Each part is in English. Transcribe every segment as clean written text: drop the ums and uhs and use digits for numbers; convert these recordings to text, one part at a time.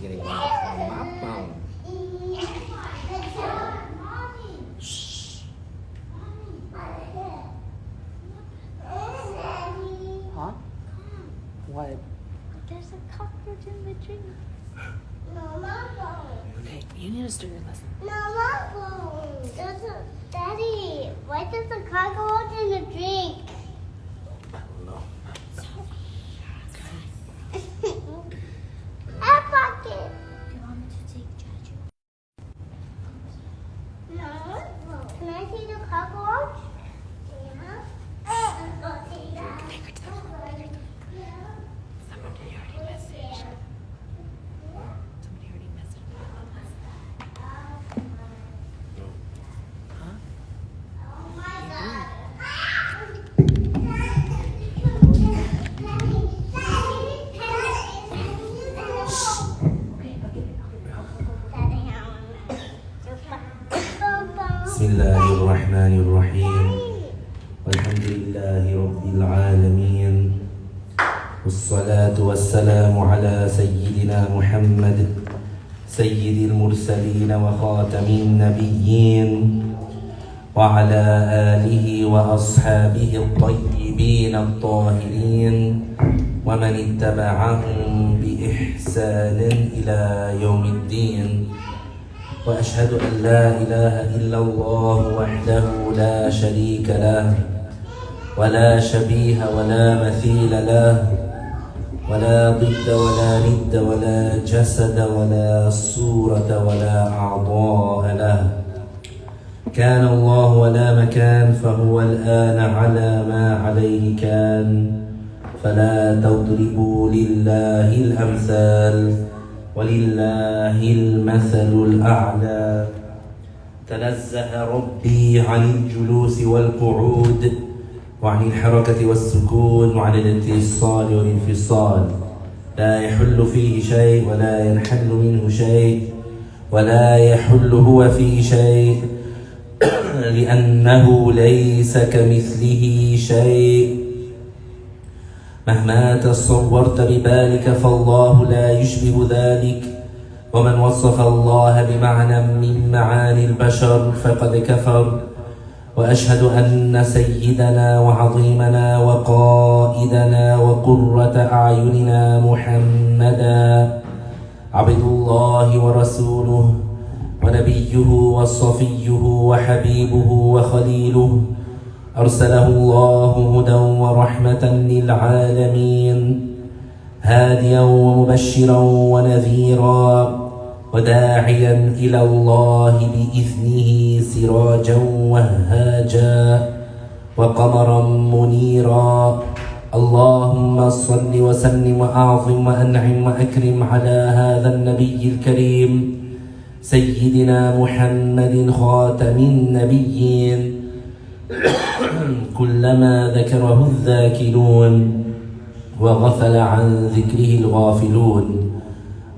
getting my phone. Shh. Huh? What? There's a cockroach in the drink. No, my phone. Okay, you need to start your lesson. No, my phone. Daddy, why does the cockroach in the drink? I don't know. I pocket. You want me to take Judge? No. Can I see the cockroach? Yeah. Somebody already messaged. Somebody already messaged. Huh? Oh my God. بسم الله الرحمن الرحيم والحمد لله رب العالمين والصلاة والسلام على سيدنا محمد سيد المرسلين وخاتم النبيين وعلى آله وأصحابه الطيبين الطاهرين ومن اتبعهم بإحسان إلى يوم الدين وأشهد أن لا إله إلا الله وحده لا شريك له ولا شبيه ولا مثيل له ولا ضد ولا ند ولا جسد ولا صورة ولا أعضاء له كان الله ولا مكان فهو الآن على ما عليه كان فلا تضربوا لله الأمثال ولله المثل الأعلى تنزه ربي عن الجلوس والقعود وعن الحركة والسكون وعن الاتصال والانفصال لا يحل فيه شيء ولا ينحل منه شيء ولا يحل هو فيه شيء لأنه ليس كمثله شيء مهما تصورت ببالك فالله لا يشبه ذلك ومن وصف الله بمعنى من معاني البشر فقد كفر وأشهد أن سيدنا وعظيمنا وقائدنا وقرة أعيننا محمدا عبد الله ورسوله ونبيه وصفيه وحبيبه وخليله أرسله الله هدى ورحمة للعالمين هاديا ومبشرا ونذيرا وداعيا إلى الله بإذنه سراجا وهاجا وقمرا منيرا اللهم صل وسلم وأعظم وأنعم وأكرم على هذا النبي الكريم سيدنا محمد خاتم النبيين كلما ذكره الذاكرون وغفل عن ذكره الغافلون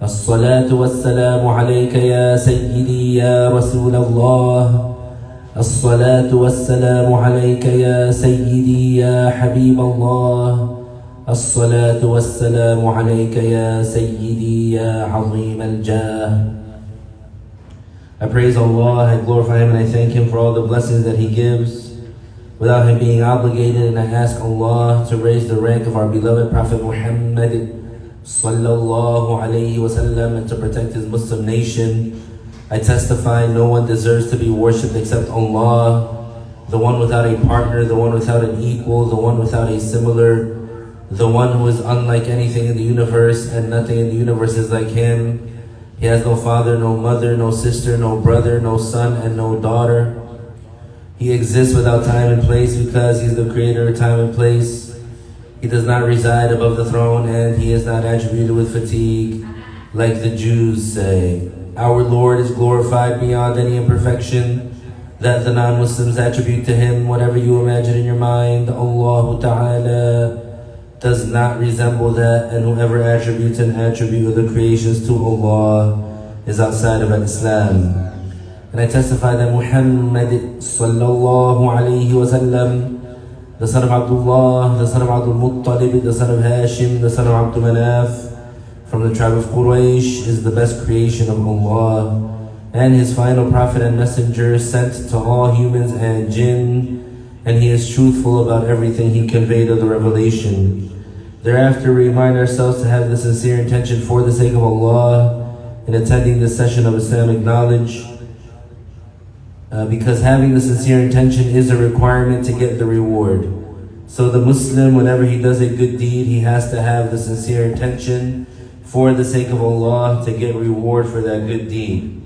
الصلاة والسلام عليك يا سيدي يا رسول الله الصلاة والسلام عليك يا سيدي يا حبيب الله الصلاة والسلام عليك يا سيدي يا عظيم الجاه I praise Allah, I glorify Him and I thank Him for all the blessings that He gives without Him being obligated, and I ask Allah to raise the rank of our beloved Prophet Muhammad sallallahu alayhi wasallam and to protect his Muslim nation. I testify no one deserves to be worshipped except Allah, the one without a partner, the one without an equal, the one without a similar, the one who is unlike anything in the universe and nothing in the universe is like Him. He has no father, no mother, no sister, no brother, no son, and no daughter. He exists without time and place because He's the creator of time and place. He does not reside above the throne and He is not attributed with fatigue like the Jews say. Our Lord is glorified beyond any imperfection that the non-Muslims attribute to Him. Whatever you imagine in your mind, Allah Ta'ala does not resemble that, and whoever attributes an attribute of the creations to Allah is outside of Islam. And I testify that Muhammad sallallahu alayhi wa sallam, the son of Abdullah, the son of Abdul Muttalib, the son of Hashim, the son of Abdul Manaf, from the tribe of Quraysh, is the best creation of Allah, and his final prophet and messenger sent to all humans and jinn, and he is truthful about everything he conveyed of the revelation. Thereafter, we remind ourselves to have the sincere intention for the sake of Allah in attending this session of Islamic knowledge, because having the sincere intention is a requirement to get the reward. So the Muslim, whenever he does a good deed, he has to have the sincere intention for the sake of Allah to get reward for that good deed.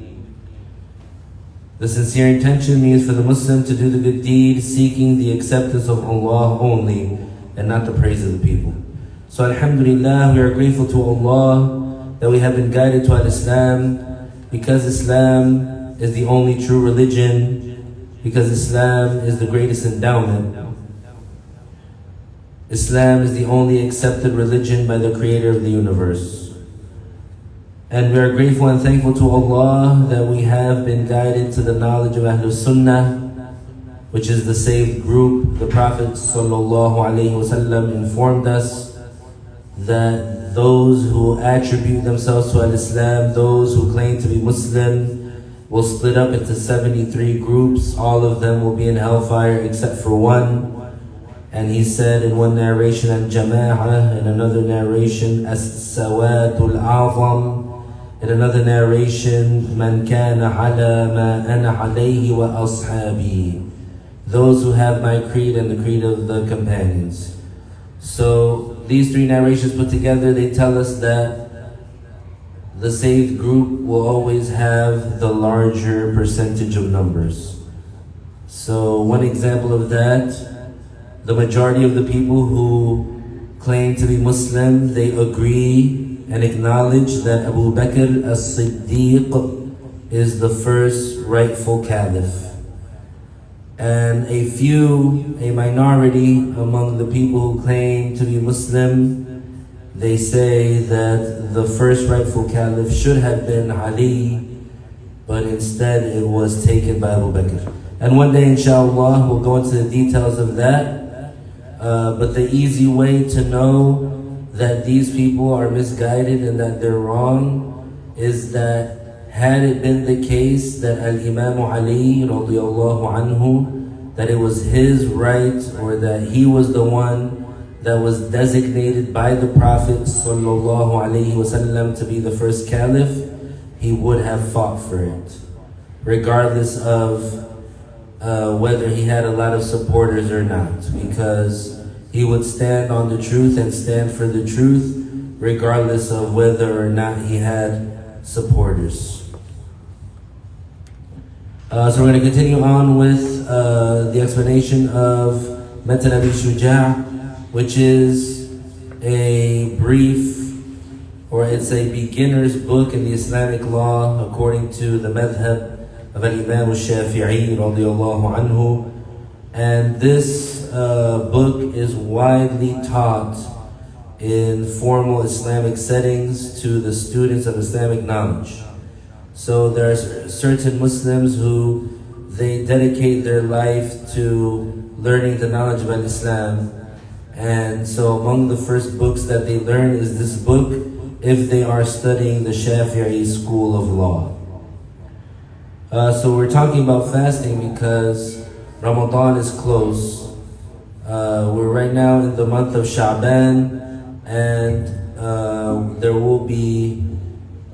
The sincere intention means for the Muslim to do the good deed seeking the acceptance of Allah only and not the praise of the people. So alhamdulillah, we are grateful to Allah that we have been guided to Islam, because Islam is the only true religion, because Islam is the greatest endowment. Islam is the only accepted religion by the Creator of the universe. And we are grateful and thankful to Allah that we have been guided to the knowledge of Ahlul Sunnah, which is the saved group. The Prophet ﷺ informed us that those who attribute themselves to Al-Islam, those who claim to be Muslim, will split up into 73 groups. All of them will be in hellfire except for one. And he said in one narration, Al-Jama'ah, in another narration, As-Sawatul A'zam, in another narration, Man kana ala ma ana alayhi wa ashabi, those who have my creed and the creed of the companions. So these three narrations put together, they tell us that the saved group will always have the larger percentage of numbers. So one example of that, the majority of the people who claim to be Muslim, they agree and acknowledge that Abu Bakr as-Siddiq is the first rightful caliph. And a minority among the people who claim to be Muslim, they say that the first rightful caliph should have been Ali, but instead it was taken by Abu Bakr. And one day, inshallah, we'll go into the details of that. But the easy way to know that these people are misguided and that they're wrong is that had it been the case that Al-Imam Ali radiallahu anhu, that it was his right, or that he was the one that was designated by the Prophet sallallahu alaihi wasallam to be the first caliph, he would have fought for it, regardless of whether he had a lot of supporters or not, because he would stand on the truth and stand for the truth regardless of whether or not he had supporters. So we're going to continue on with the explanation of Matan Abi Shujā, which is a brief, or it's a beginner's book in the Islamic law according to the madhab of Al-Imam al-Shafi'i radiallahu anhu. And this book is widely taught in formal Islamic settings to the students of Islamic knowledge. So there are certain Muslims who they dedicate their life to learning the knowledge of Islam. And so among the first books that they learn is this book if they are studying the Shafi'i school of law. So we're talking about fasting because Ramadan is close. We're right now in the month of Sha'ban, and there will be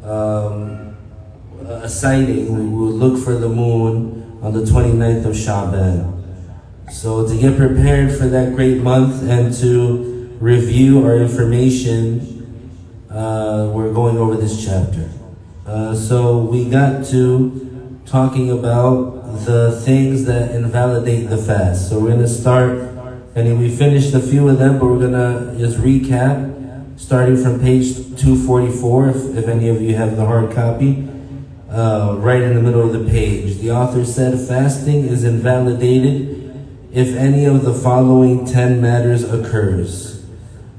a sighting. We will look for the moon on the 29th of Sha'ban. So to get prepared for that great month and to review our information, we're going over this chapter. So we got to talking about the things that invalidate the fast. So we're going to start, and we finished a few of them, but we're going to just recap, starting from page 244, if any of you have the hard copy, right in the middle of the page. The author said, fasting is invalidated if any of the following 10 matters occurs.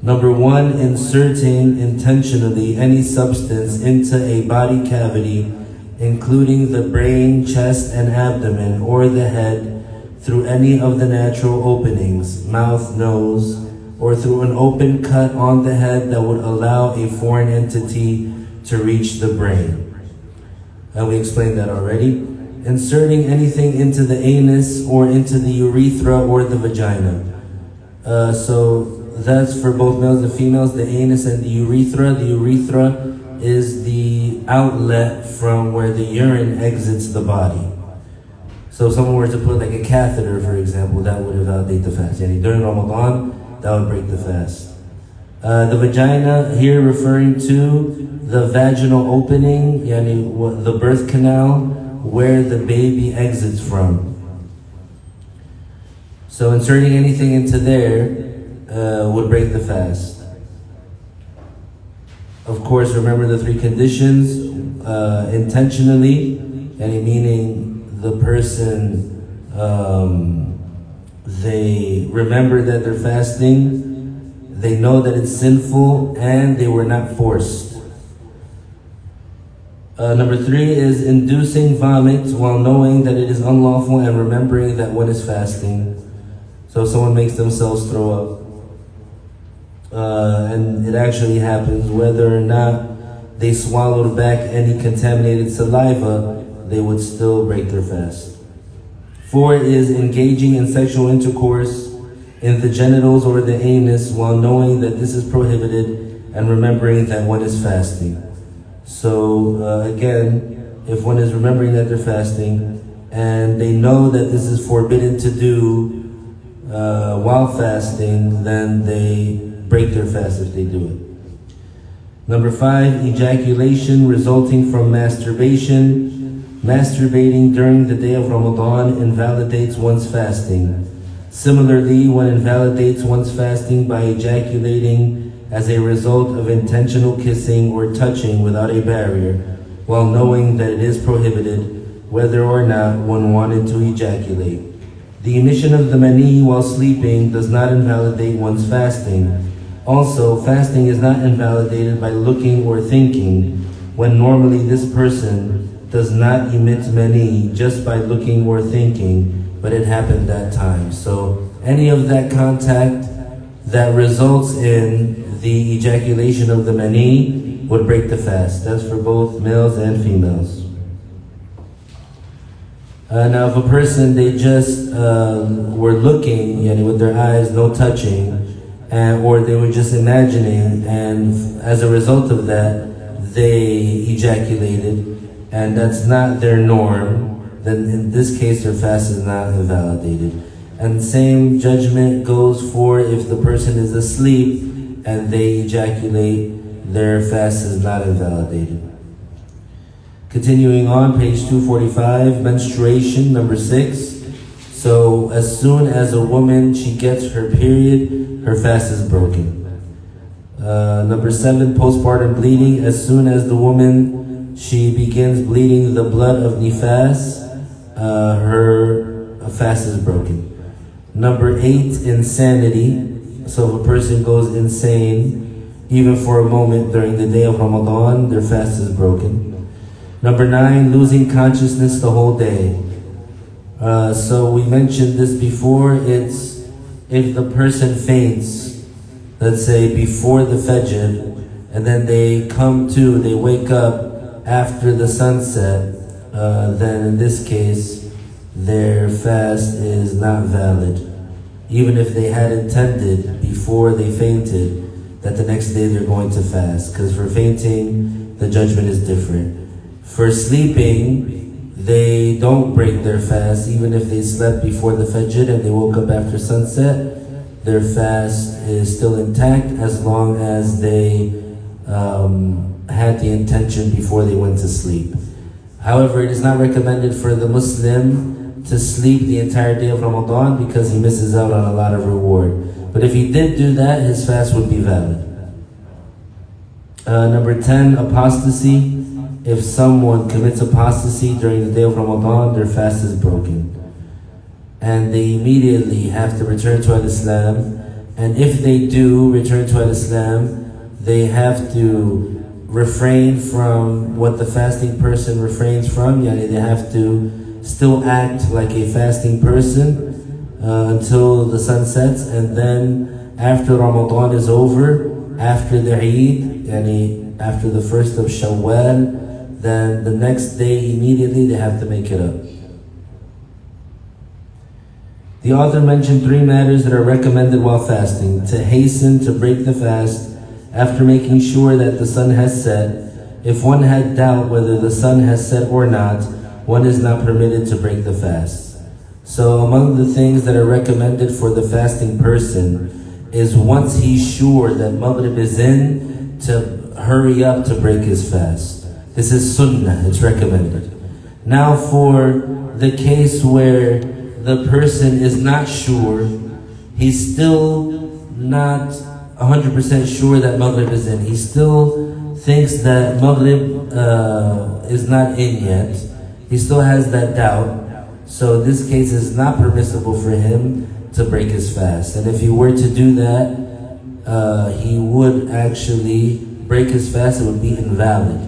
Number 1, inserting intentionally any substance into a body cavity, including the brain, chest, and abdomen, or the head, through any of the natural openings, mouth, nose, or through an open cut on the head that would allow a foreign entity to reach the brain. And we explained that already. Inserting anything into the anus or into the urethra or the vagina. So that's for both males and females, the anus and the urethra. The urethra is the outlet from where the urine exits the body. So if someone were to put like a catheter, for example, that would invalidate the fast. Yani during Ramadan, that would break the fast. The vagina here referring to the vaginal opening, yani the birth canal, where the baby exits from. So inserting anything into there would break the fast. Of course, remember the three conditions. Intentionally, yani meaning the person, they remember that they're fasting, they know that it's sinful, and they were not forced. Number 3 is inducing vomit while knowing that it is unlawful and remembering that one is fasting. So if someone makes themselves throw up, and it actually happens, whether or not they swallowed back any contaminated saliva, they would still break their fast. 4 is engaging in sexual intercourse in the genitals or the anus while knowing that this is prohibited and remembering that one is fasting. So again, if one is remembering that they're fasting and they know that this is forbidden to do while fasting, then they break their fast if they do it. Number 5, ejaculation resulting from masturbation. Masturbating during the day of Ramadan invalidates one's fasting. Similarly, one invalidates one's fasting by ejaculating as a result of intentional kissing or touching without a barrier, while knowing that it is prohibited, whether or not one wanted to ejaculate. The emission of the mani while sleeping does not invalidate one's fasting. Also, fasting is not invalidated by looking or thinking, when normally this person does not emit mani just by looking or thinking, but it happened that time. So any of that contact that results in the ejaculation of the mani would break the fast. That's for both males and females. Now if a person, they just were looking with their eyes, no touching, or they were just imagining, and as a result of that, they ejaculated, and that's not their norm, then in this case their fast is not invalidated. And same judgment goes for if the person is asleep and they ejaculate, their fast is not invalidated. Continuing on, page 245, menstruation, number 6. So as soon as a woman, she gets her period, her fast is broken. Number 7, postpartum bleeding. As soon as the woman, she begins bleeding the blood of nifas, her fast is broken. Number 8, insanity. So if a person goes insane, even for a moment during the day of Ramadan, their fast is broken. Number 9, losing consciousness the whole day. So we mentioned this before, it's if the person faints, let's say before the Fajr, and then they come to, they wake up after the sunset, then in this case, their fast is not valid. Even if they had intended before they fainted that the next day they're going to fast, because for fainting, the judgment is different. For sleeping, they don't break their fast, even if they slept before the Fajr and they woke up after sunset, their fast is still intact as long as they had the intention before they went to sleep. However, it is not recommended for the Muslim to sleep the entire day of Ramadan because he misses out on a lot of reward. But if he did do that, his fast would be valid. Number 10, apostasy. If someone commits apostasy during the day of Ramadan, their fast is broken. And they immediately have to return to Al-Islam. And if they do return to Al-Islam, they have to refrain from what the fasting person refrains from. Yani they have to still act like a fasting person, until the sun sets, and then after Ramadan is over, after the Eid, after the 1st of Shawwal, then the next day immediately they have to make it up. The author mentioned 3 matters that are recommended while fasting: to hasten to break the fast after making sure that the sun has set. If one had doubt whether the sun has set or not, one is not permitted to break the fast. So among the things that are recommended for the fasting person is, once he's sure that Maghrib is in, to hurry up to break his fast. This is sunnah, it's recommended. Now for the case where the person is not sure, he's still not 100% sure that Maghrib is in. He still thinks that Maghrib is not in yet. He still has that doubt. So this case is not permissible for him to break his fast. And if he were to do that, he would actually break his fast. It would be invalid.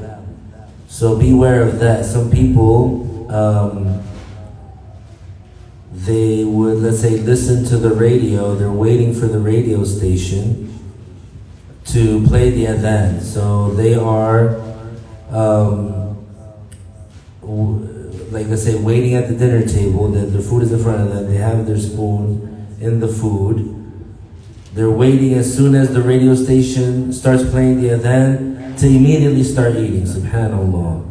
So beware of that. Some people, they would, let's say, listen to the radio. They're waiting for the radio station to play the adhan. So they are, like let's say, waiting at the dinner table. Their food is in front of them. They have their spoon in the food. They're waiting as soon as the radio station starts playing the adhan to immediately start eating. Subhanallah.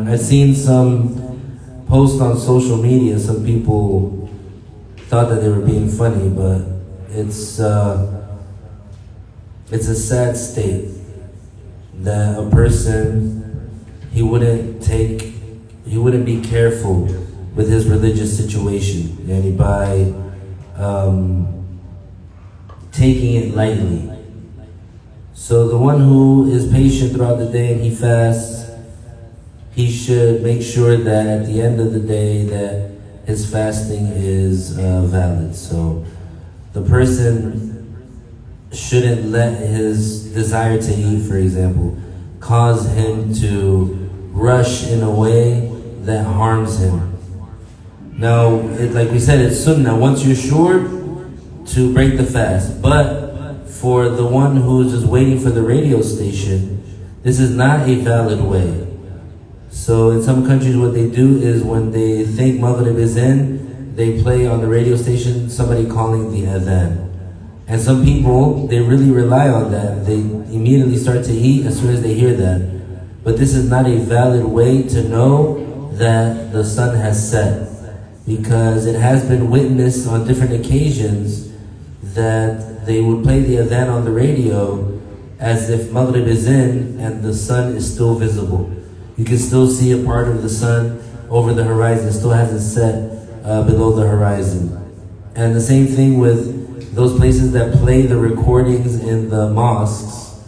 I've seen some posts on social media. Some people thought that they were being funny, but it's a sad state that a person, he wouldn't be careful with his religious situation, and by taking it lightly. So the one who is patient throughout the day and he fasts, he should make sure that at the end of the day that his fasting is valid. So the person shouldn't let his desire to eat, for example, cause him to rush in a way that harms him. Now, like we said, it's sunnah. Once you're sure, to break the fast. But for the one who's just waiting for the radio station, this is not a valid way. So in some countries, what they do is when they think Maghrib is in, they play on the radio station somebody calling the adhan. And some people, they really rely on that. They immediately start to eat as soon as they hear that. But this is not a valid way to know that the sun has set, because it has been witnessed on different occasions that they would play the adhan on the radio as if Maghrib is in and the sun is still visible. You can still see a part of the sun over the horizon. It still hasn't set below the horizon. And the same thing with those places that play the recordings in the mosques.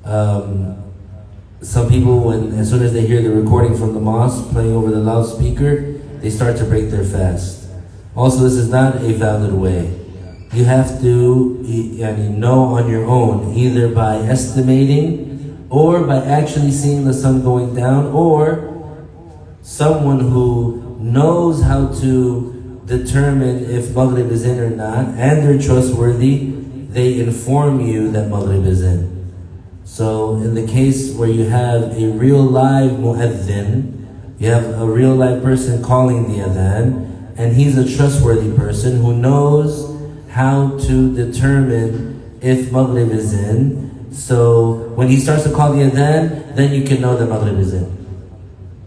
Some people, as soon as they hear the recording from the mosque playing over the loudspeaker, they start to break their fast. Also, this is not a valid way. You have to know on your own, either by estimating or by actually seeing the sun going down, or someone who knows how to determine if Maghrib is in or not, and they're trustworthy, they inform you that Maghrib is in. So in the case where you have a real live mu'adhin, you have a real live person calling the adhan, and he's a trustworthy person who knows how to determine if Maghrib is in. So when he starts to call the adhan, then you can know that Maghrib is in.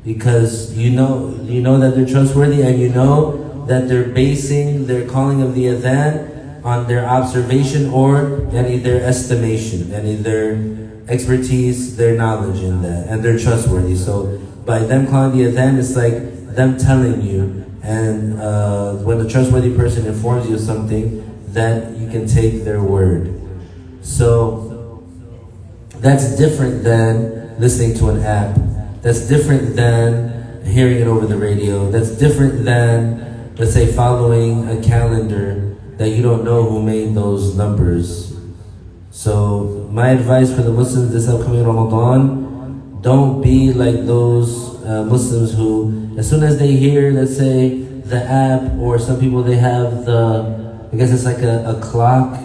Because you know that they're trustworthy, and you know that they're basing their calling of the adhan on their observation or their estimation, their expertise, their knowledge in that, and they're trustworthy. So by them calling the adhan, it's like them telling you, and when a trustworthy person informs you of something, that you can take their word. So that's different than listening to an app. That's different than hearing it over the radio. That's different than, let's say, following a calendar that you don't know who made those numbers. So my advice for the Muslims this upcoming Ramadan, don't be like those Muslims who, as soon as they hear, let's say, the app, or some people they have I guess it's like a clock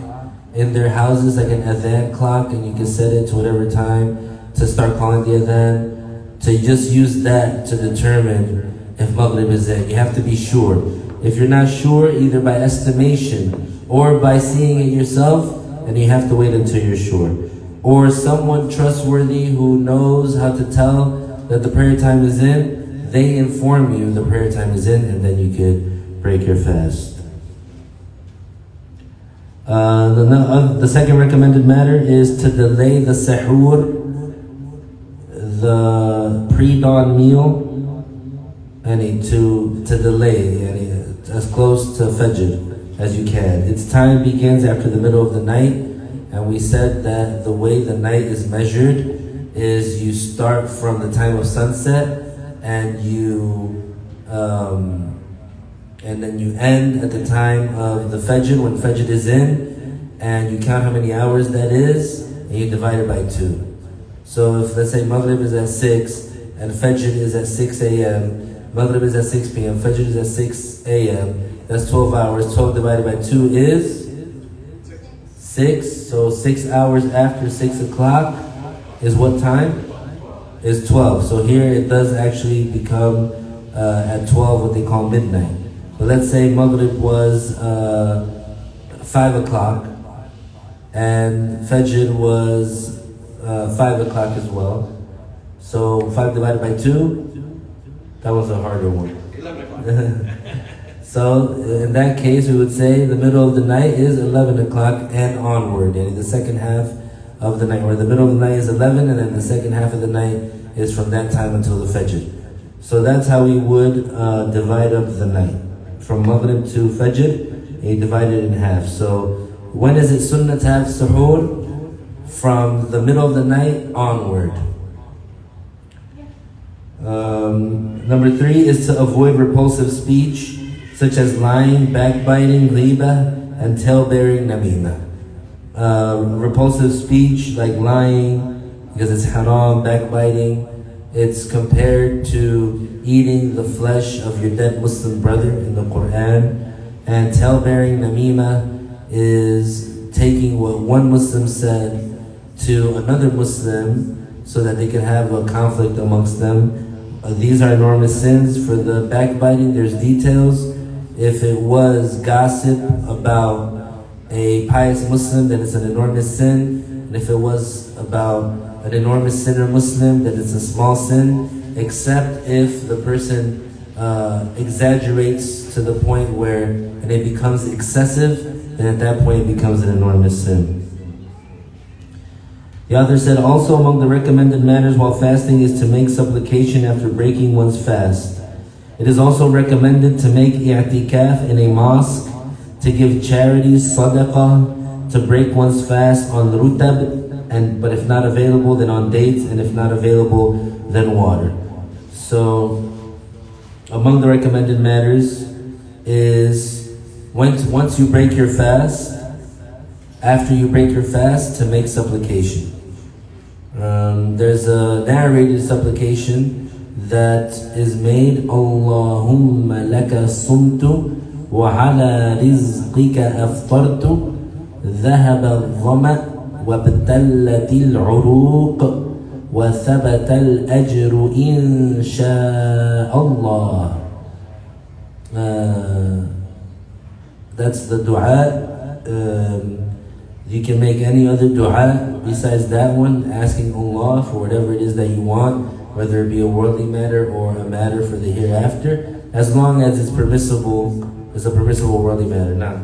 in their houses, like an adhan clock, and you can set it to whatever time to start calling the adhan. So you just use that to determine if Maghrib is in. You have to be sure. If you're not sure, either by estimation or by seeing it yourself, then you have to wait until you're sure. Or someone trustworthy who knows how to tell that the prayer time is in, they inform you the prayer time is in, and then you could break your fast. The second recommended matter is to delay the sahur, the pre-dawn meal, and to delay as close to Fajr as you can. Its time begins after the middle of the night, and we said that the way the night is measured is you start from the time of sunset, and and then you end at the time of the Fajr, when Fajr is in, and you count how many hours that is, and you divide it by 2. So if, let's say, Maghrib is at 6, and Fajr is at 6 a.m., Maghrib is at 6 p.m., Fajr is at 6 a.m., that's 12 hours. 12 divided by 2 is 6. So 6 hours after 6 o'clock is what time? Is 12. So here it does actually become at 12 what they call midnight. But let's say Maghrib was 5 o'clock and Fajr was 5 o'clock as well. So 5 divided by 2, that was a harder one. 11 o'clock. So in that case, we would say the middle of the night is 11 o'clock and onward. And the second half of the night, or the middle of the night is 11, and then the second half of the night is from that time until the Fajr. So that's how we would divide up the night. From Maghrib to Fajr, you divide it in half. So when is it sunnah to have suhoor? From the middle of the night onward. Number 3 is to avoid repulsive speech, such as lying, backbiting, ghibah, and tale-bearing, namimah. Repulsive speech like lying, because it's haram, backbiting, it's compared to eating the flesh of your dead Muslim brother in the Quran. And tale-bearing, namimah, is taking what one Muslim said to another Muslim so that they can have a conflict amongst them. These are enormous sins. For the backbiting, there's details. If it was gossip about a pious Muslim, then it's an enormous sin. And if it was about an enormous sinner Muslim, then it's a small sin, except if the person exaggerates to the point where it becomes excessive, then at that point it becomes an enormous sin. The author said, also among the recommended matters while fasting is to make supplication after breaking one's fast. It is also recommended to make i'tikaf in a mosque, to give charities, sadaqah, to break one's fast on rutab, but if not available, then on dates, and if not available, then water. So, among the recommended matters is once you break your fast, after you break your fast, to make supplication. There's a narrated supplication that is made, Allahumma laka sumtu wa ala rizqika aftartu dhahaba al-dhama wa btallat al-uruq wa thabata al-ajru insha Allah. That's the dua. You can make any other dua besides that one, asking Allah for whatever it is that you want, whether it be a worldly matter or a matter for the hereafter, as long as it's permissible, it's a permissible worldly matter. Now,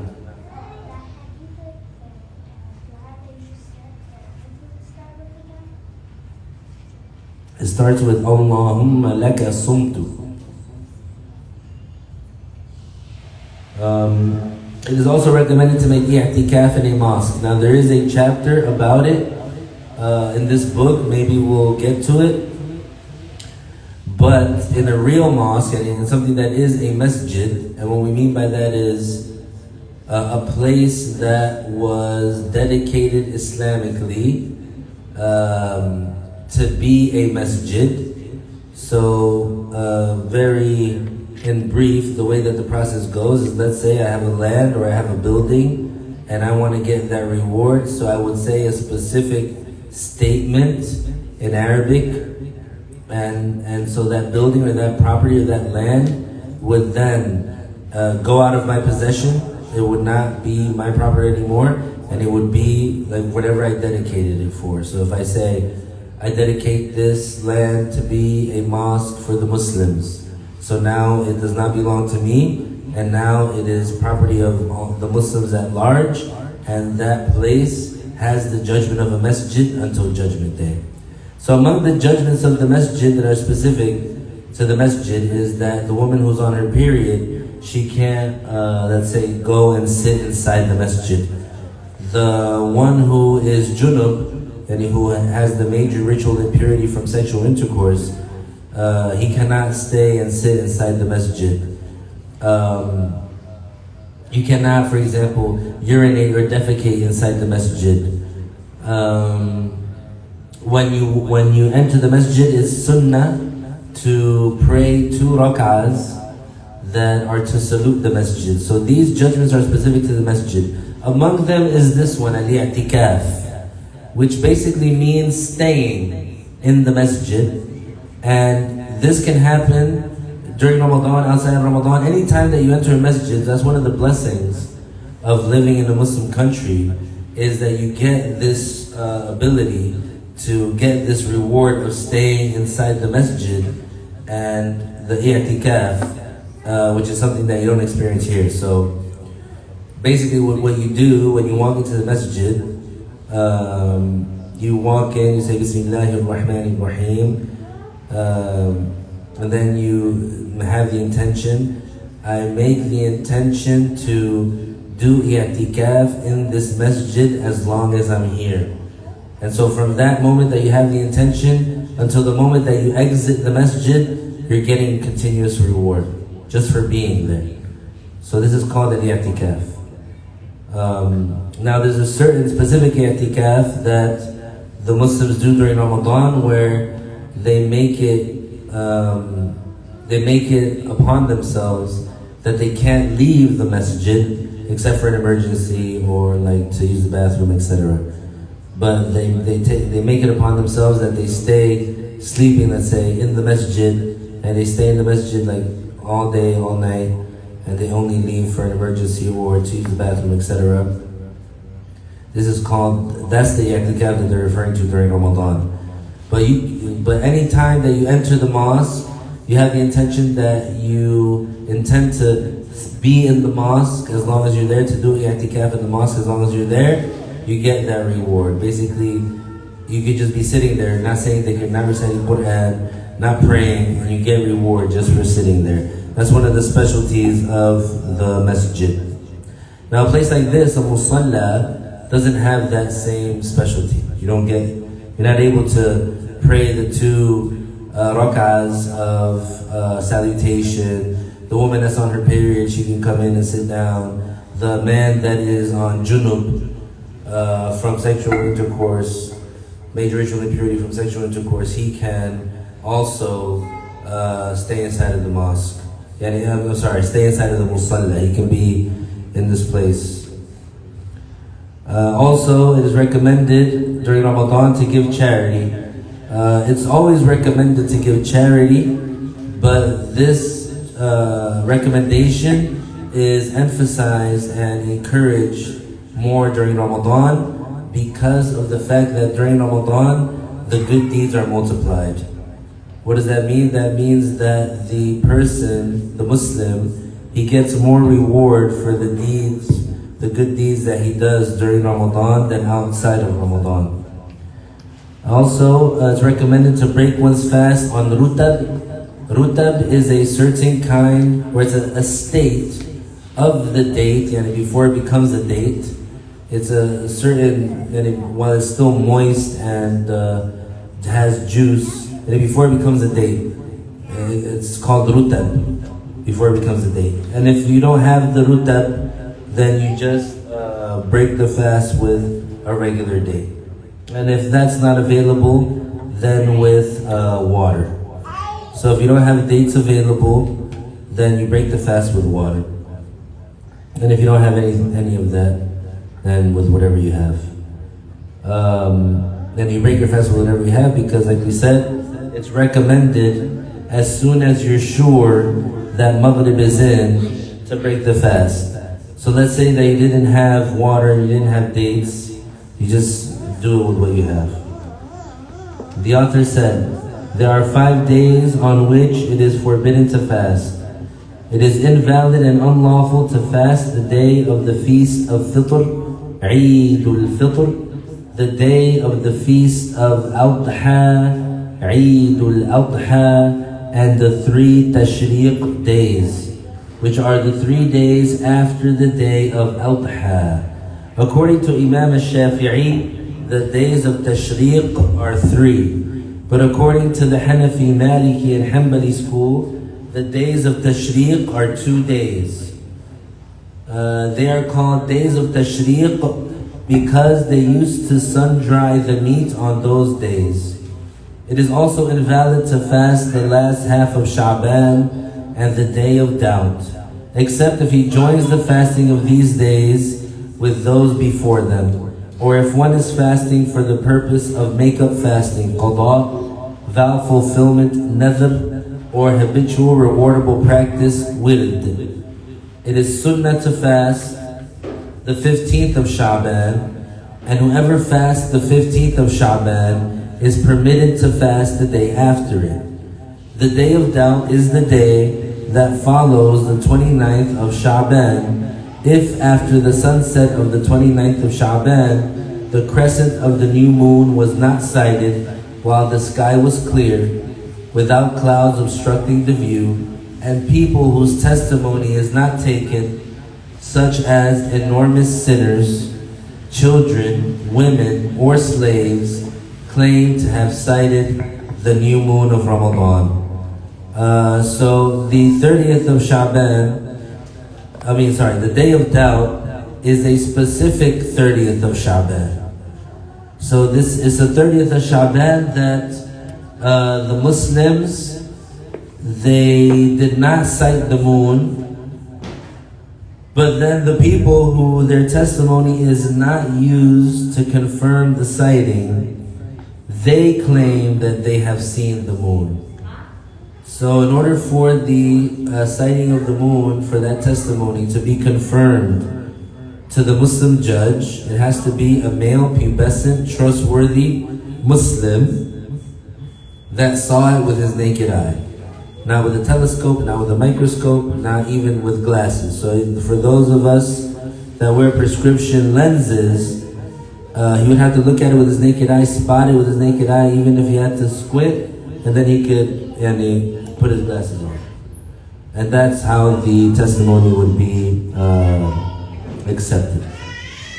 it starts with Allahumma laka sumtu. It is also recommended to make i'tikaf in a mosque. Now there is a chapter about it in this book, maybe we'll get to it. But in a real mosque, and in something that is a masjid, and what we mean by that is a place that was dedicated Islamically to be a masjid. So very in brief, the way that the process goes is, let's say I have a land or I have a building and I want to get that reward. So I would say a specific statement in Arabic, and so that building or that property or that land would then go out of my possession. It would not be my property anymore, and it would be like whatever I dedicated it for. So if I say, I dedicate this land to be a mosque for the Muslims, so now it does not belong to me, and now it is property of all the Muslims at large, and that place has the judgment of a masjid until Judgment Day. So among the judgments of the masjid that are specific to the masjid is that the woman who's on her period, she can't, let's say, go and sit inside the masjid. The one who is junub, and who has the major ritual impurity from sexual intercourse, he cannot stay and sit inside the masjid. You cannot, for example, urinate or defecate inside the masjid. When you enter the masjid, it's sunnah to pray 2 rak'ahs that are to salute the masjid. So these judgments are specific to the masjid. Among them is this one, tikaaf, which basically means staying in the masjid. And this can happen during Ramadan, outside Ramadan. Anytime that you enter a masjid, that's one of the blessings of living in a Muslim country, is that you get this ability to get this reward of staying inside the masjid and the i'tikaf, which is something that you don't experience here. So basically what you do when you walk into the masjid, you walk in, you say Bismillahir Rahmanir Rahim, and then you have the intention. I make the intention to do i'tikaf in this masjid as long as I'm here. And so from that moment that you have the intention until the moment that you exit the masjid, you're getting continuous reward just for being there. So this is called an i'tikaf. Now there's a certain specific i'tikaf that the Muslims do during Ramadan where they make it upon themselves that they can't leave the masjid except for an emergency or like to use the bathroom, etc. But they make it upon themselves that they stay sleeping, let's say, in the masjid, and they stay in the masjid like all day, all night, and they only leave for an emergency or to use the bathroom, etc. This is called, that's the i'tikaf that they're referring to during Ramadan. But any time that you enter the mosque, you have the intention that you intend to be in the mosque as long as you're there, to do i'tikaf in the mosque as long as you're there, you get that reward. Basically, you could just be sitting there, not saying that you're not reciting Quran, not praying, and you get reward just for sitting there. That's one of the specialties of the masjid. Now a place like this, a musalla, doesn't have that same specialty. You're not able to pray the 2 rak'ahs of salutation. The woman that's on her period, she can come in and sit down. The man that is on junub, from sexual intercourse, major ritual impurity from sexual intercourse, he can also stay inside of the mosque. Stay inside of the musalla. He can be in this place. Also, it is recommended during Ramadan to give charity. It's always recommended to give charity, but this recommendation is emphasized and encouraged more during Ramadan because of the fact that during Ramadan, the good deeds are multiplied. What does that mean? That means that the person, the Muslim, he gets more reward for the deeds, the good deeds that he does during Ramadan than outside of Ramadan. Also, it's recommended to break one's fast on rutab. Rutab is a certain kind, or it's a state of the date, and before it becomes a date. It's a certain, while it's still moist and has juice, and before it becomes a date, it's called rutab, before it becomes a date. And if you don't have the rutab, then you just break the fast with a regular date. And if that's not available, then with water. So if you don't have dates available, then you break the fast with water. And if you don't have any of that, then with whatever you have. Then you break your fast with whatever you have, because like we said, it's recommended as soon as you're sure that Maghrib is in to break the fast. So let's say that you didn't have water, you didn't have dates, you just do it with what you have. The author said, there are 5 days on which it is forbidden to fast. It is invalid and unlawful to fast the day of the feast of Fitr, Eidul Fitr, the day of the feast of Adha, Eidul Adha, and the 3 Tashriq days, which are the 3 days after the day of Adha. According to Imam al-Shafi'i, the days of Tashriq are 3. But according to the Hanafi, Maliki, and Hanbali school, the days of Tashriq are 2 days. They are called days of Tashriq because they used to sun-dry the meat on those days. It is also invalid to fast the last half of Sha'ban and the day of doubt, except if he joins the fasting of these days with those before them, or if one is fasting for the purpose of make-up fasting, qada, vow fulfillment, nadhr, or habitual rewardable practice, wird. It is sunnah to fast the 15th of Sha'ban, and whoever fasts the 15th of Sha'ban is permitted to fast the day after it. The day of doubt is the day that follows the 29th of Sha'ban, if after the sunset of the 29th of Sha'ban, the crescent of the new moon was not sighted while the sky was clear, without clouds obstructing the view, and people whose testimony is not taken, such as enormous sinners, children, women, or slaves, claim to have sighted the new moon of Ramadan. So the 30th of Sha'ban, the day of doubt is a specific 30th of Sha'ban. So this is the 30th of Sha'ban that the Muslims, they did not sight the moon, but then the people who their testimony is not used to confirm the sighting, they claim that they have seen the moon. So in order for the sighting of the moon, for that testimony to be confirmed to the Muslim judge, it has to be a male, pubescent, trustworthy Muslim that saw it with his naked eye. Not with a telescope, not with a microscope, not even with glasses. So for those of us that wear prescription lenses, he would have to look at it with his naked eye, spot it with his naked eye, even if he had to squint, and then he could put his glasses on. And that's how the testimony would be accepted.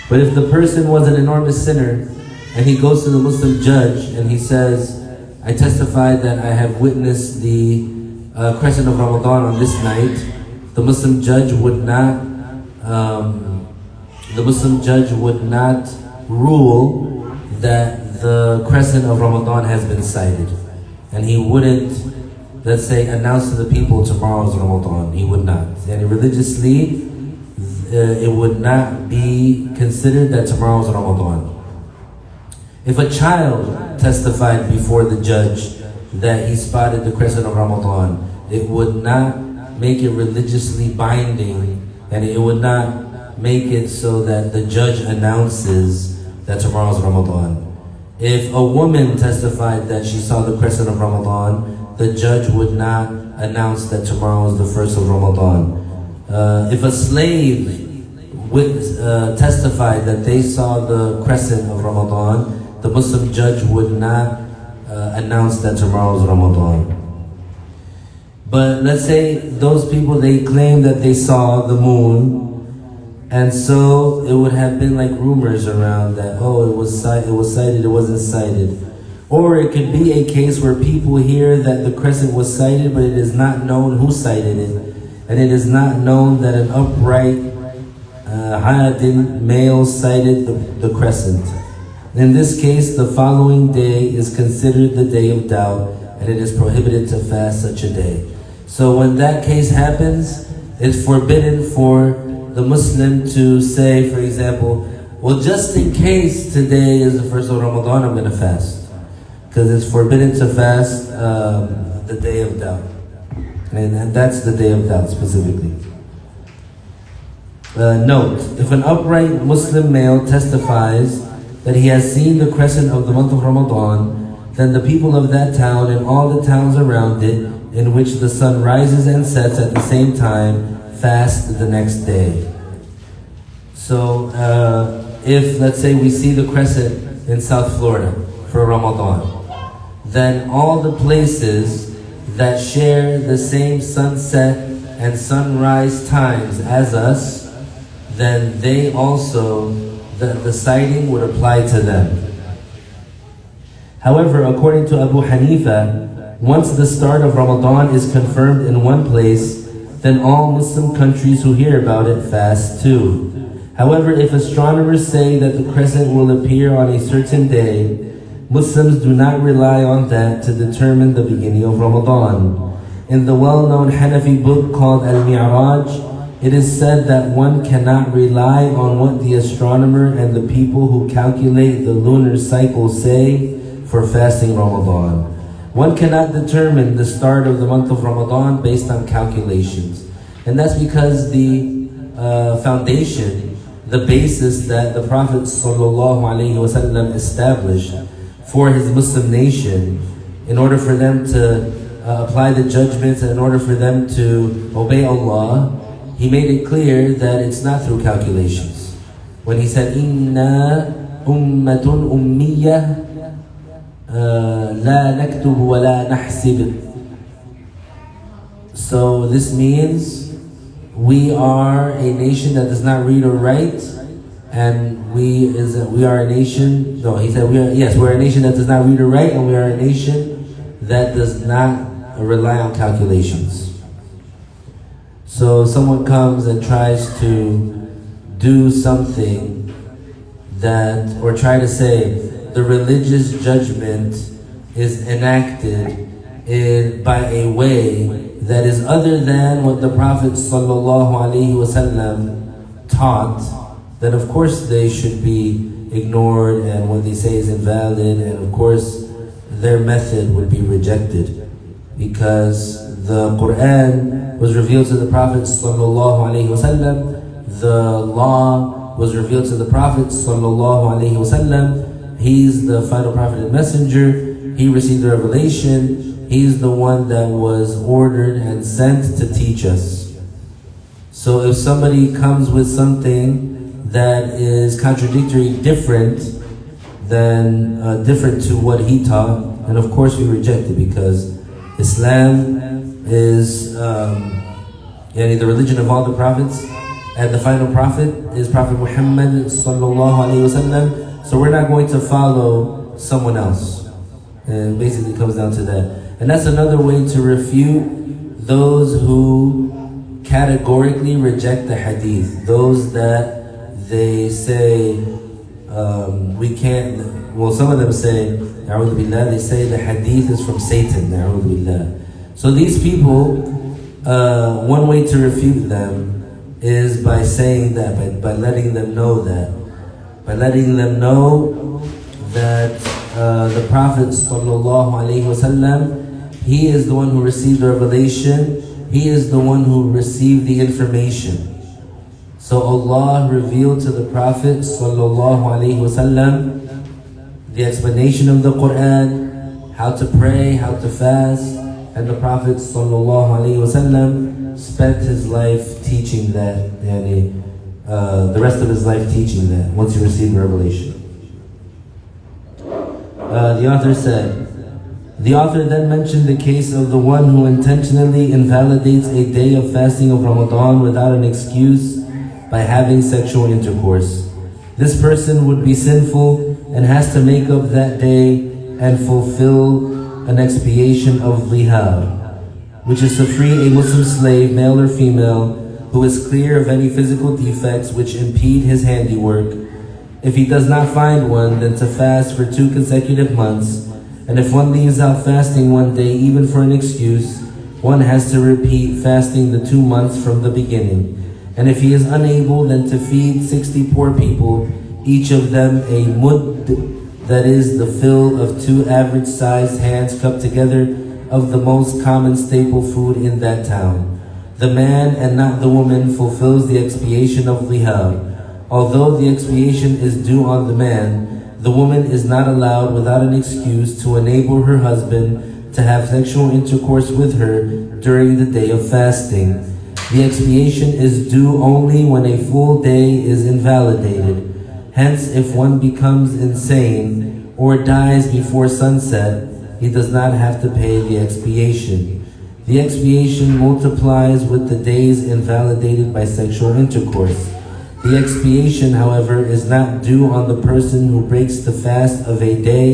But if the person was an enormous sinner, and he goes to the Muslim judge and he says, I testified that I have witnessed the crescent of Ramadan on this night, the Muslim judge would not rule that the crescent of Ramadan has been sighted, and he wouldn't, let's say, announce to the people tomorrow's Ramadan. He would not. And religiously, it would not be considered that tomorrow's Ramadan. If a child testified before the judge that he spotted the crescent of Ramadan, it would not make it religiously binding, and it would not make it so that the judge announces that tomorrow's Ramadan. If a woman testified that she saw the crescent of Ramadan, the judge would not announce that tomorrow is the first of Ramadan. If a slave testified that they saw the crescent of Ramadan, the Muslim judge would not announce that tomorrow is Ramadan. But let's say those people, they claim that they saw the moon, and so it would have been like rumors around that, oh, it was sighted, it wasn't sighted. Or it could be a case where people hear that the crescent was sighted, but it is not known who sighted it. And it is not known that an upright Hadin male sighted the crescent. In this case, the following day is considered the day of doubt, and it is prohibited to fast such a day. So when that case happens, it's forbidden for the Muslim to say, for example, well, just in case today is the first of Ramadan, I'm going to fast. Because it's forbidden to fast the day of doubt. And that's the day of doubt specifically. Note, if an upright Muslim male testifies that he has seen the crescent of the month of Ramadan, then the people of that town and all the towns around it, in which the sun rises and sets at the same time, fast the next day. So, if, let's say, we see the crescent in South Florida for Ramadan, then all the places that share the same sunset and sunrise times as us, then they also, the sighting would apply to them. However, according to Abu Hanifa, once the start of Ramadan is confirmed in one place, then all Muslim countries who hear about it fast too. However, if astronomers say that the crescent will appear on a certain day, Muslims do not rely on that to determine the beginning of Ramadan. In the well-known Hanafi book called Al-Mi'raj, it is said that one cannot rely on what the astronomer and the people who calculate the lunar cycle say for fasting Ramadan. One cannot determine the start of the month of Ramadan based on calculations. And that's because the foundation, the basis that the Prophet ﷺ established for his Muslim nation, in order for them to apply the judgments and in order for them to obey Allah, he made it clear that it's not through calculations. When he said, "Inna ummatun ummiyah la naktub wa la nahsib." So this means we are a nation that does not read or write, and we are a nation. No, he said we're a nation that does not read or write, and we are a nation that does not rely on calculations. So someone comes and tries to do something that, or try to say the religious judgment is enacted by a way that is other than what the Prophet ﷺ taught, then of course they should be ignored, and what they say is invalid, and of course their method would be rejected, because the Quran was revealed to the Prophet ﷺ, the law was revealed to the Prophet ﷺ. He's the final prophet and messenger. He received the revelation. He's the one that was ordered and sent to teach us. So if somebody comes with something that is contradictory, different to what he taught, and of course we reject it, because Islam is the religion of all the prophets, and the final prophet is Prophet Muhammad sallallahu alaihi wasallam. So we're not going to follow someone else. And basically it comes down to that. And that's another way to refute those who categorically reject the hadith. Those that they say we can't, well, some of them say, A'udhu Billah, they say the hadith is from Satan, A'udhu Billah. So these people, one way to refute them is by saying that, by letting them know that. By letting them know that the Prophet ﷺ, he is the one who received the revelation, he is the one who received the information. So Allah revealed to the Prophet ﷺ the explanation of the Quran, how to pray, how to fast, and the Prophet ﷺ spent his life teaching that, the rest of his life teaching that, once he received the revelation. The author said, the author then mentioned the case of the one who intentionally invalidates a day of fasting of Ramadan without an excuse by having sexual intercourse. This person would be sinful and has to make up that day and fulfill an expiation of lihar, which is to free a Muslim slave, male or female, who is clear of any physical defects which impede his handiwork. If he does not find one, then to fast for 2 consecutive months, and if one leaves out fasting one day even for an excuse, one has to repeat fasting the 2 months from the beginning. And if he is unable, then to feed 60 poor people, each of them a mudd, that is the fill of 2 average-sized hands cupped together of the most common staple food in that town. The man and not the woman fulfills the expiation of lihab. Although the expiation is due on the man, the woman is not allowed without an excuse to enable her husband to have sexual intercourse with her during the day of fasting. The expiation is due only when a full day is invalidated. Hence, if one becomes insane or dies before sunset, he does not have to pay the expiation. The expiation multiplies with the days invalidated by sexual intercourse. The expiation, however, is not due on the person who breaks the fast of a day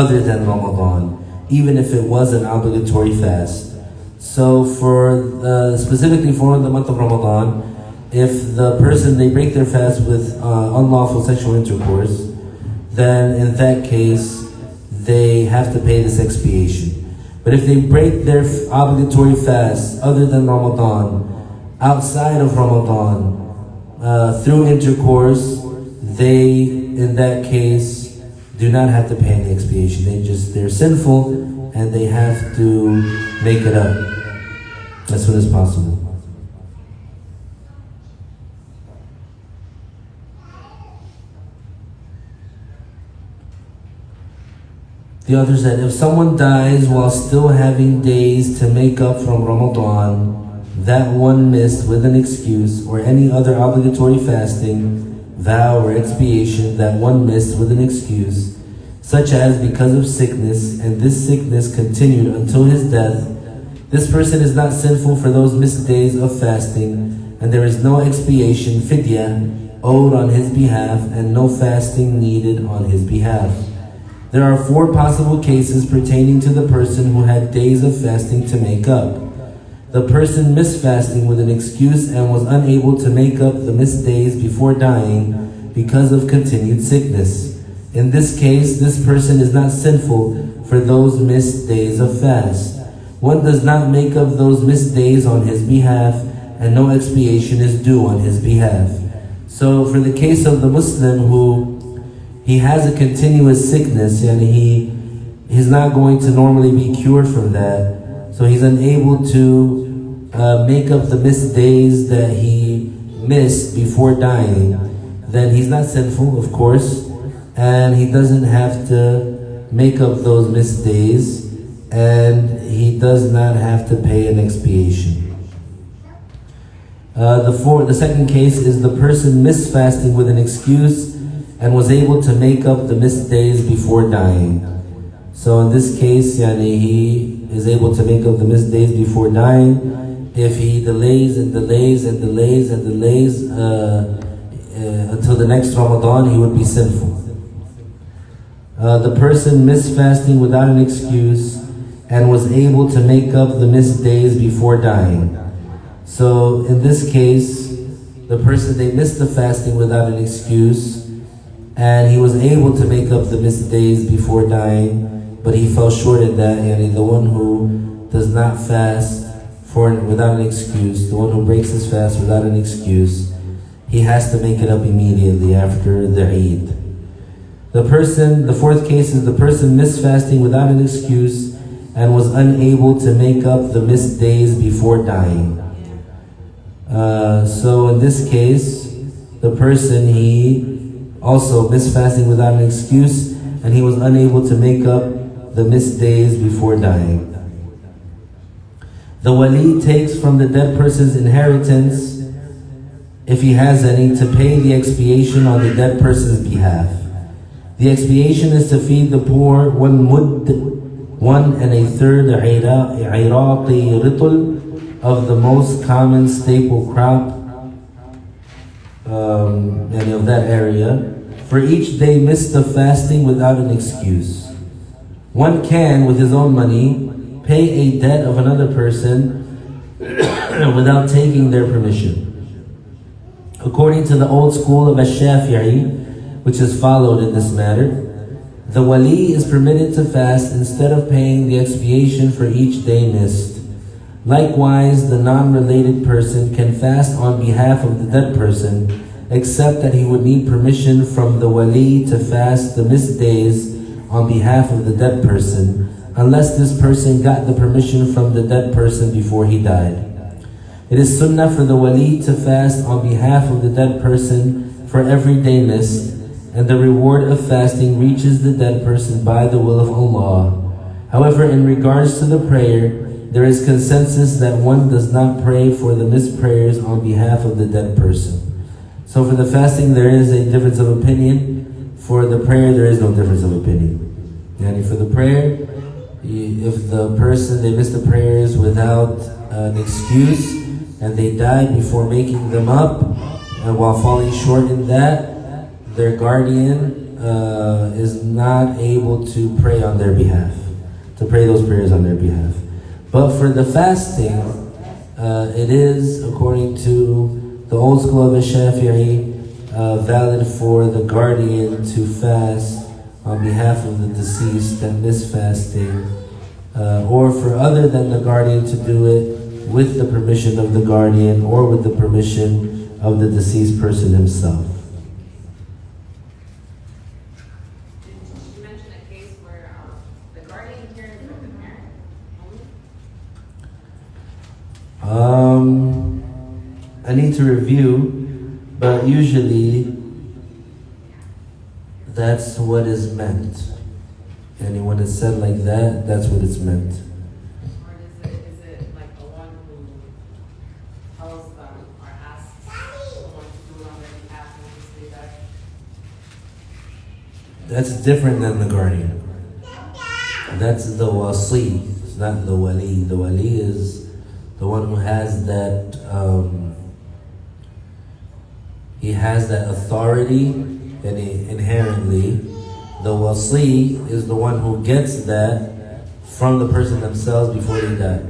other than Ramadan, even if it was an obligatory fast. So specifically for the month of Ramadan, if the person, they break their fast with unlawful sexual intercourse, then in that case, they have to pay this expiation. But if they break their obligatory fast other than Ramadan, outside of Ramadan, through intercourse, they, in that case, do not have to pay any expiation. They're sinful and they have to make it up as soon as possible. The author said, if someone dies while still having days to make up from Ramadan, that one missed with an excuse, or any other obligatory fasting, vow, or expiation that one missed with an excuse, such as because of sickness, and this sickness continued until his death, this person is not sinful for those missed days of fasting, and there is no expiation, fidya, owed on his behalf, and no fasting needed on his behalf. There are 4 possible cases pertaining to the person who had days of fasting to make up. The person missed fasting with an excuse and was unable to make up the missed days before dying because of continued sickness. In this case, this person is not sinful for those missed days of fast. One does not make up those missed days on his behalf, and no expiation is due on his behalf. So for the case of the Muslim who he has a continuous sickness and he's not going to normally be cured from that, so he's unable to make up the missed days that he missed before dying, then he's not sinful, of course, and he doesn't have to make up those missed days, and he does not have to pay an expiation. The second case is the person missed fasting with an excuse and was able to make up the missed days before dying. So in this case, he is able to make up the missed days before dying. If he delays and delays and delays and delays until the next Ramadan, he would be sinful. The person missed fasting without an excuse and was able to make up the missed days before dying. So in this case, the person, they missed the fasting without an excuse, and he was able to make up the missed days before dying, but he fell short in that. The one who does not fast without an excuse, the one who breaks his fast without an excuse, he has to make it up immediately after the Eid. The fourth case is the person missed fasting without an excuse and was unable to make up the missed days before dying. So in this case, the person, he also missed fasting without an excuse, and he was unable to make up the missed days before dying. The wali takes from the dead person's inheritance, if he has any, to pay the expiation on the dead person's behalf. The expiation is to feed the poor 1 mudd, 1 1/3 Iraqi ritl of the most common staple crop of that area, for each day missed of fasting without an excuse. One can, with his own money, pay a debt of another person without taking their permission. According to the old school of Ash-Shafi'i, which is followed in this matter, the wali is permitted to fast instead of paying the expiation for each day missed. Likewise, the non-related person can fast on behalf of the dead person, except that he would need permission from the wali to fast the missed days on behalf of the dead person, unless this person got the permission from the dead person before he died. It is sunnah for the wali to fast on behalf of the dead person for every day missed, and the reward of fasting reaches the dead person by the will of Allah. However, in regards to the prayer, there is consensus that one does not pray for the missed prayers on behalf of the dead person. So for the fasting, there is a difference of opinion. For the prayer, there is no difference of opinion. Yani for the prayer, if the person, they missed the prayers without an excuse, and they died before making them up, and while falling short in that, their guardian is not able to pray on their behalf, to pray those prayers on their behalf. But for the fasting, it is, according to the old school of the Shafi'i, valid for the guardian to fast on behalf of the deceased that missed fasting, or for other than the guardian to do it with the permission of the guardian or with the permission of the deceased person himself. Did you mention a case where the guardian cares for the parent only? I need to review, but usually that's what is meant. And when it's said like that, that's what it's meant. Or is it like the one who tells them or asks someone to do it on their behalf and they die? That's different than the guardian. That's the wasi, it's not the wali. The wali is the one who has that, he has that authority inherently. The wasi is the one who gets that from the person themselves before they die.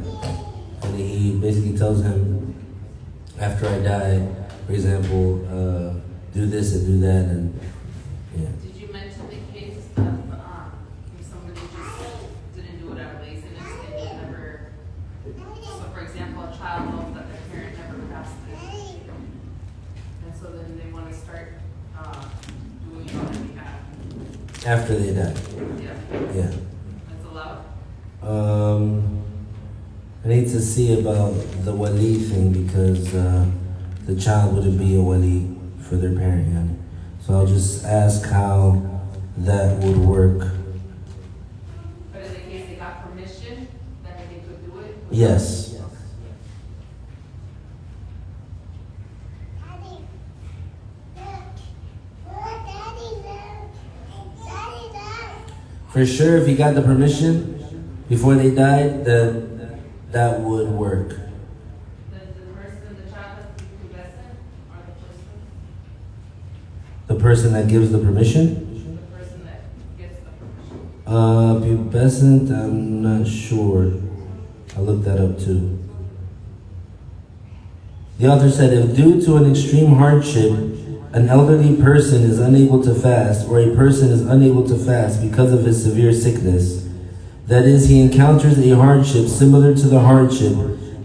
And he basically tells him, after I die, for example, do this and do that, and yeah. Did you mention the case of if somebody just didn't do it out of laziness and they never, so for example, a child knows that their parent never fasted, and so then they want to start doing it on their behalf? After they die. Yeah. That's allowed? I need to see about the wali thing because the child wouldn't be a wali for their parent. Yani. So I'll just ask how that would work. But in the case they got permission, then they could do it? Yes. For sure, if he got the permission before they died, then that would work. The person, the child has to be pubescent, or The person that gives the permission? the person that gets the permission? Pubescent, I'm not sure. I'll look that up too. The author said, if due to an extreme hardship, an elderly person is unable to fast, or a person is unable to fast because of his severe sickness, that is, he encounters a hardship similar to the hardship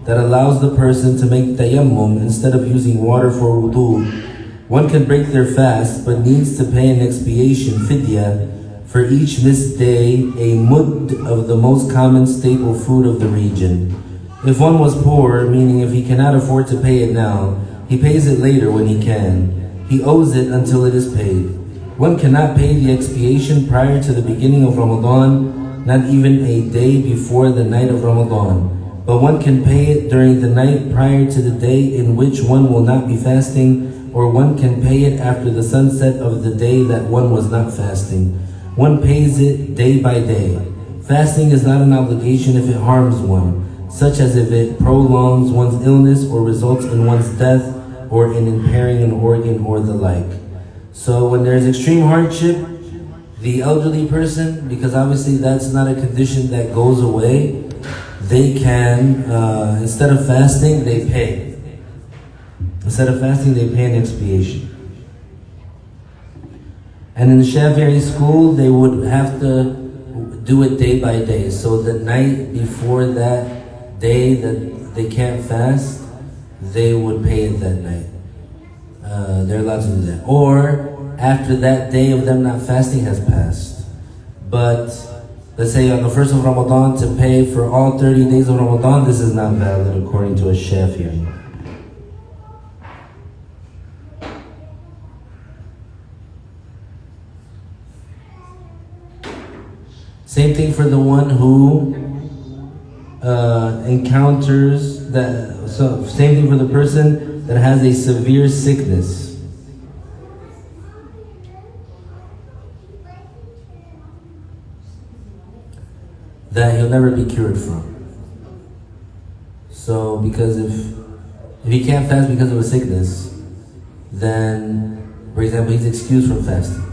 that allows the person to make tayammum instead of using water for wudu, one can break their fast but needs to pay an expiation, fidya, for each missed day, a mudd of the most common staple food of the region. If one was poor, meaning if he cannot afford to pay it now, he pays it later when he can. He owes it until it is paid. One cannot pay the expiation prior to the beginning of Ramadan, not even a day before the night of Ramadan. But one can pay it during the night prior to the day in which one will not be fasting, or one can pay it after the sunset of the day that one was not fasting. One pays it day by day. Fasting is not an obligation if it harms one, such as if it prolongs one's illness or results in one's death, or in impairing an organ or the like. So when there's extreme hardship, the elderly person, because obviously that's not a condition that goes away, they can, instead of fasting, they pay. Instead of fasting, they pay an expiation. And in the Shafi'i school, they would have to do it day by day. So the night before that day that they can't fast, they would pay it that night. They're allowed to do that. Or after that day of them not fasting has passed. But let's say on the first of Ramadan to pay for all 30 days of Ramadan, this is not valid according to a Shafi'i. Same thing for the one who encounters that. So same thing for the person that has a severe sickness. That he'll never be cured from. So because if he can't fast because of a sickness, then, for example, he's excused from fasting.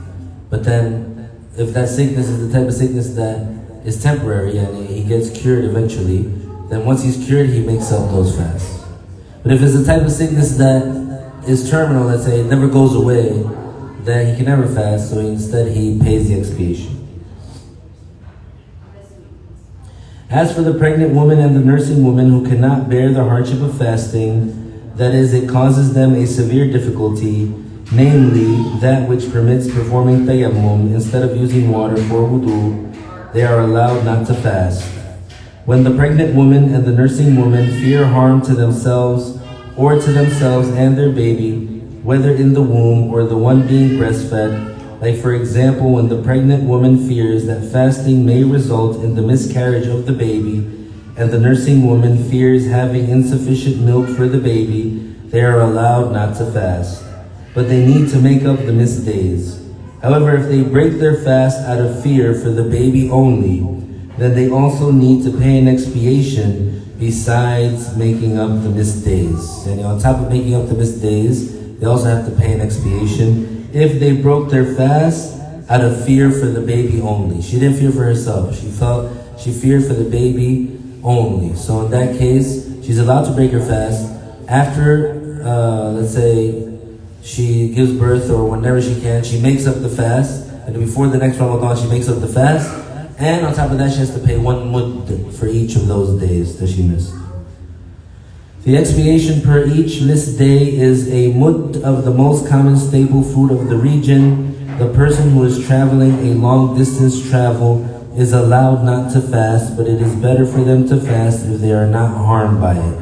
But then, if that sickness is the type of sickness that is temporary and he gets cured eventually, then once he's cured, he makes up those fasts. But if it's the type of sickness that is terminal, let's say, it never goes away, then he can never fast, so instead he pays the expiation. As for the pregnant woman and the nursing woman who cannot bear the hardship of fasting, that is, it causes them a severe difficulty, namely that which permits performing tayammum instead of using water for wudu, they are allowed not to fast. When the pregnant woman and the nursing woman fear harm to themselves or to themselves and their baby, whether in the womb or the one being breastfed, like for example when the pregnant woman fears that fasting may result in the miscarriage of the baby, and the nursing woman fears having insufficient milk for the baby, they are allowed not to fast. But they need to make up the missed days. However, if they break their fast out of fear for the baby only, then they also need to pay an expiation besides making up the missed days. And on top of making up the missed days, they also have to pay an expiation if they broke their fast out of fear for the baby only. She didn't fear for herself. She feared for the baby only. So in that case, she's allowed to break her fast after, let's say, she gives birth or whenever she can, she makes up the fast, and before the next Ramadan she makes up the fast, and on top of that she has to pay 1 mudd for each of those days that she missed. The expiation per each missed day is a mudd of the most common staple food of the region. The person who is traveling a long distance travel is allowed not to fast, but it is better for them to fast if they are not harmed by it.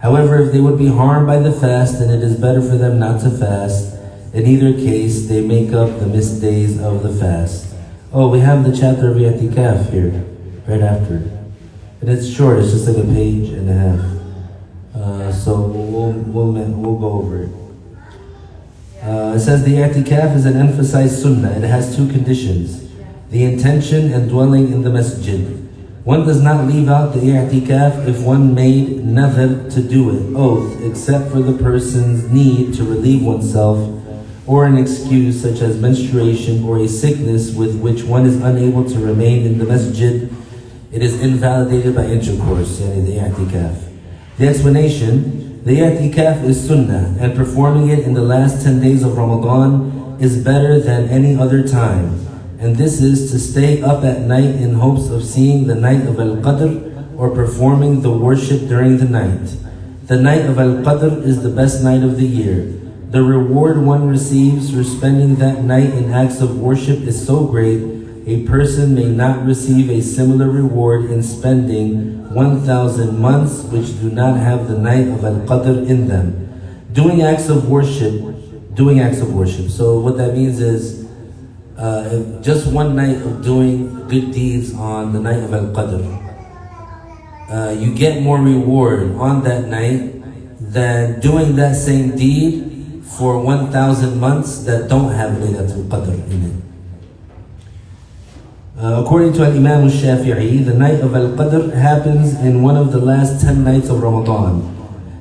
However, if they would be harmed by the fast, then it is better for them not to fast. In either case, they make up the missed days of the fast. Oh, we have the chapter of tikaaf here, right after. And it's short, it's just like a page and a half. So we'll go over it. It says the tikaaf is an emphasized sunnah. It has 2 conditions: the intention and dwelling in the masjid. One does not leave out the i'tikaf if one made nadhr to do it, oath, except for the person's need to relieve oneself or an excuse such as menstruation or a sickness with which one is unable to remain in the masjid. It is invalidated by intercourse, yani the i'tikaf. The explanation: the i'tikaf is sunnah, and performing it in the last 10 days of Ramadan is better than any other time. And this is to stay up at night in hopes of seeing the night of Al-Qadr or performing the worship during the night. The night of Al-Qadr is the best night of the year. The reward one receives for spending that night in acts of worship is so great, a person may not receive a similar reward in spending 1,000 months which do not have the night of Al-Qadr in them. Doing acts of worship. So what that means is, just one night of doing good deeds on the night of Al-Qadr, you get more reward on that night than doing that same deed for 1,000 months that don't have Laylatul Qadr in it. According to Imam al-Shafi'i, the night of Al-Qadr happens in one of the last 10 nights of Ramadan.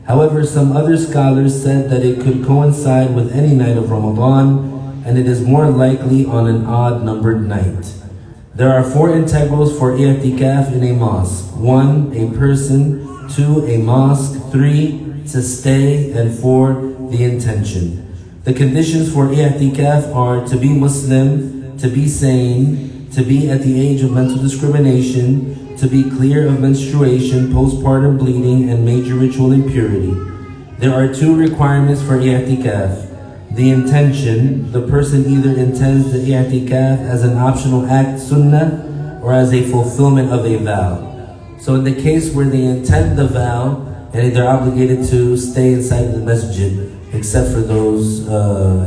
However, some other scholars said that it could coincide with any night of Ramadan, and it is more likely on an odd-numbered night. There are 4 integrals for i'tikaf in a mosque. 1, a person. 2, a mosque. 3, to stay. And 4, the intention. The conditions for i'tikaf are to be Muslim, to be sane, to be at the age of mental discrimination, to be clear of menstruation, postpartum bleeding, and major ritual impurity. There are two requirements for i'tikaf. The intention, the person either intends the i'tikaf as an optional act, sunnah, or as a fulfillment of a vow. So in the case where they intend the vow, and they're obligated to stay inside the masjid, except for those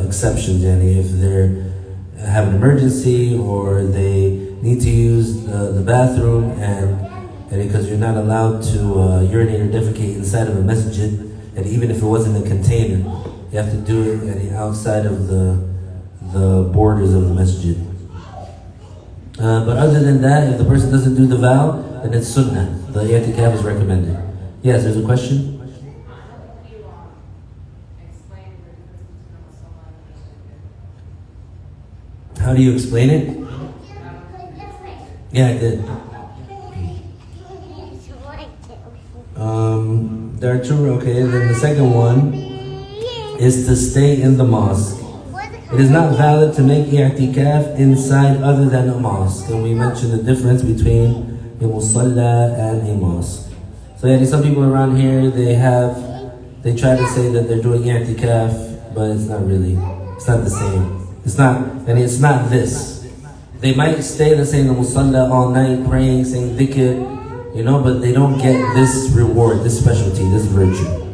exceptions, yani if they have an emergency or they need to use the bathroom, and because you're not allowed to urinate or defecate inside of a masjid, and even if it wasn't a container, you have to do it outside of the borders of the masjid. But other than that, if the person doesn't do the vow, then it's sunnah. The i'tikaf is recommended. Yes, there's a question? How do you explain it? Yeah, I did. There are two, okay, and then the second one is to stay in the mosque. It is not valid to make i'tikaf inside other than a mosque. And we mentioned the difference between a musalla and a mosque. So yeah, some people around here, they try to say that they're doing i'tikaf, but it's not really, it's not the same. It's not this. They might stay, let's say, in the musalla all night praying, saying dhikr, but they don't get this reward, this specialty, this virtue.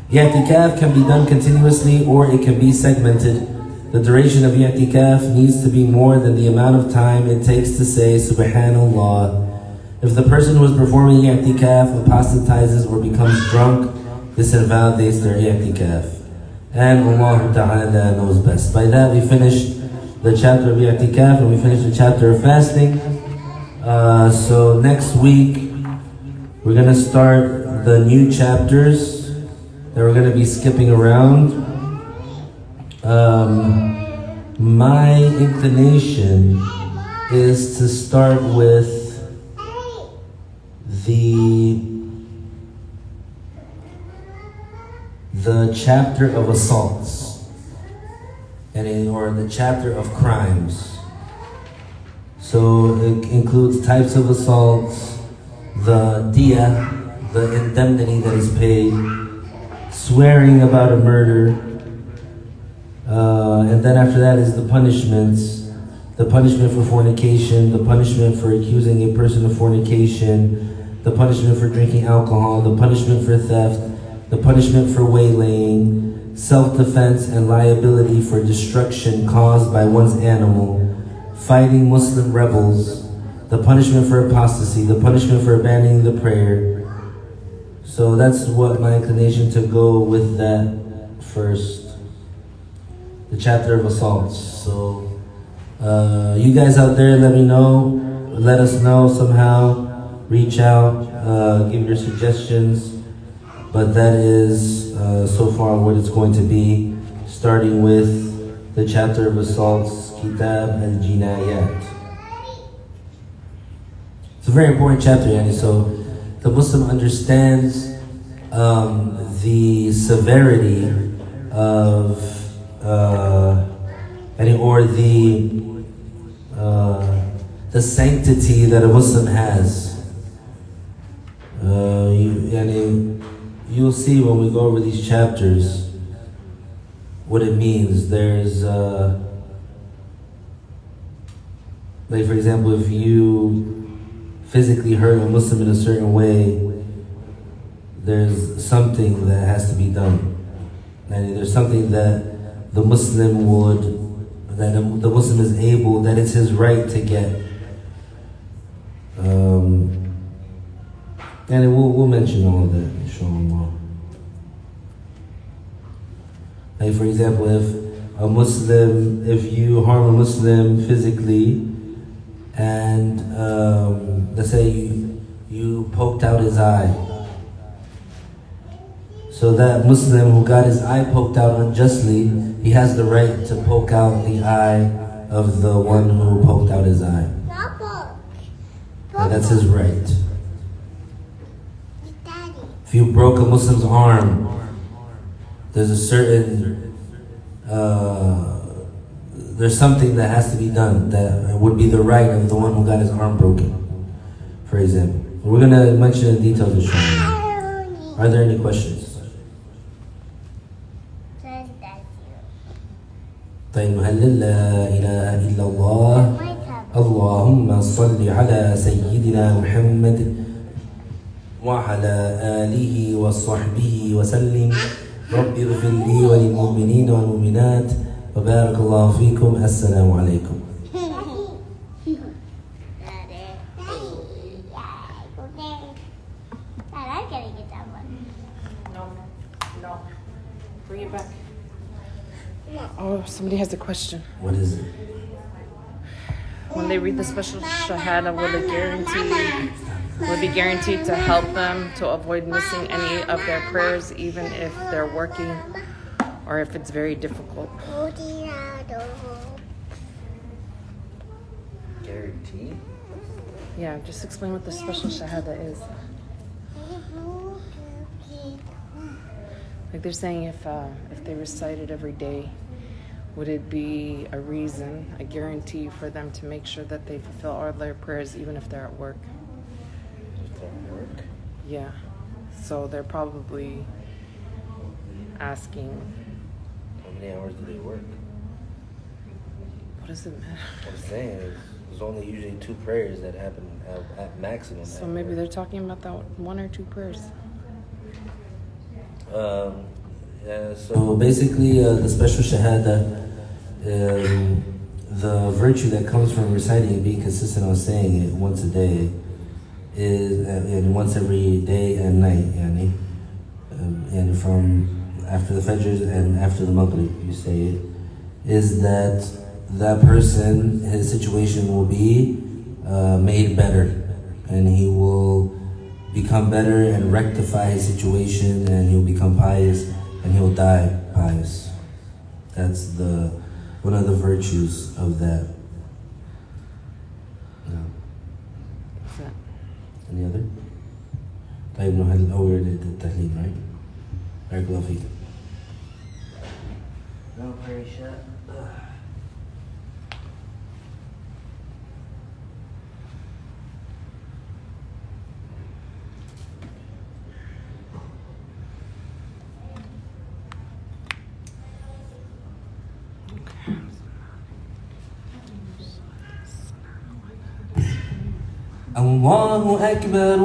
I'tikaf can be done continuously or it can be segmented. The duration of i'tikaf needs to be more than the amount of time it takes to say Subhanallah. If the person who is performing i'tikaf apostatizes or becomes drunk, this invalidates their i'tikaf. And Allah Ta'ala knows best. By that we finished the chapter of i'tikaf and we finished the chapter of fasting. So next week we're going to start the new chapters that we're going to be skipping around. My inclination is to start with the chapter of assaults, or the chapter of crimes. So it includes types of assaults, the diya, the indemnity that is paid, swearing about a murder, and then after that is the punishments, the punishment for fornication, the punishment for accusing a person of fornication, the punishment for drinking alcohol, the punishment for theft, the punishment for waylaying, self-defense and liability for destruction caused by one's animal, fighting Muslim rebels, the punishment for apostasy, the punishment for abandoning the prayer. So that's what my inclination to go with that first, the chapter of assaults. So you guys out there, let me know, let us know somehow, reach out, give your suggestions. But that is so far what it's going to be, starting with the chapter of assaults, Kitab al-Jinayat. It's a very important chapter, yani. So the Muslim understands the severity of, or the sanctity that a Muslim has. You'll see when we go over these chapters what it means. There's, like for example, if you physically hurt a Muslim in a certain way, there's something that has to be done. And there's something that the Muslim the Muslim is able, that it's his right to get. And we'll mention all of that, inshallah. Like for example, if you harm a Muslim physically, and let's say you poked out his eye, so that Muslim who got his eye poked out unjustly, he has the right to poke out the eye of the one who poked out his eye. And that's his right. If you broke a Muslim's arm, there's a certain there's something that has to be done that would be the right of the one who got his arm broken, for example. We're going to mention the details of Shujā. Are there any questions? طيب نهلل لا إله إلا الله اللهم صل على سيدنا محمد وعلى آله وصحبه وسلم رب اغفر لي وللمؤمنين والمؤمنات وبارك الله فيكم. السلام عليكم. I'm gonna get that one. No. Bring it back. Oh, somebody has a question. What is it? When they read the special shahada, will it be guaranteed to help them to avoid missing any of their prayers, even if they're working or if it's very difficult? Guarantee? Yeah, just explain what the special shahada is. Like they're saying if they recite it every day, would it be a reason, a guarantee for them to make sure that they fulfill all their prayers even if they're at work? If they're at work? Yeah. So they're probably asking, How many hours do they work? what does it matter? What I'm saying is there's only usually 2 prayers that happen at maximum. So maybe they're talking about that 1 or 2 prayers. Yeah, so basically the special shahada, the virtue that comes from reciting it, being consistent on saying it once a day, is and once every day and night, and from after the Fajr and after the Maghrib you say it, is that person, his situation will be made better, and he will become better and rectify his situation, and he'll become pious, and he'll die pious. That's one of the virtues of that. Yeah. What's that? Any other? طيب نحل أول التحليل, right? بارك الله فيك. No prayer shot. الله أكبر.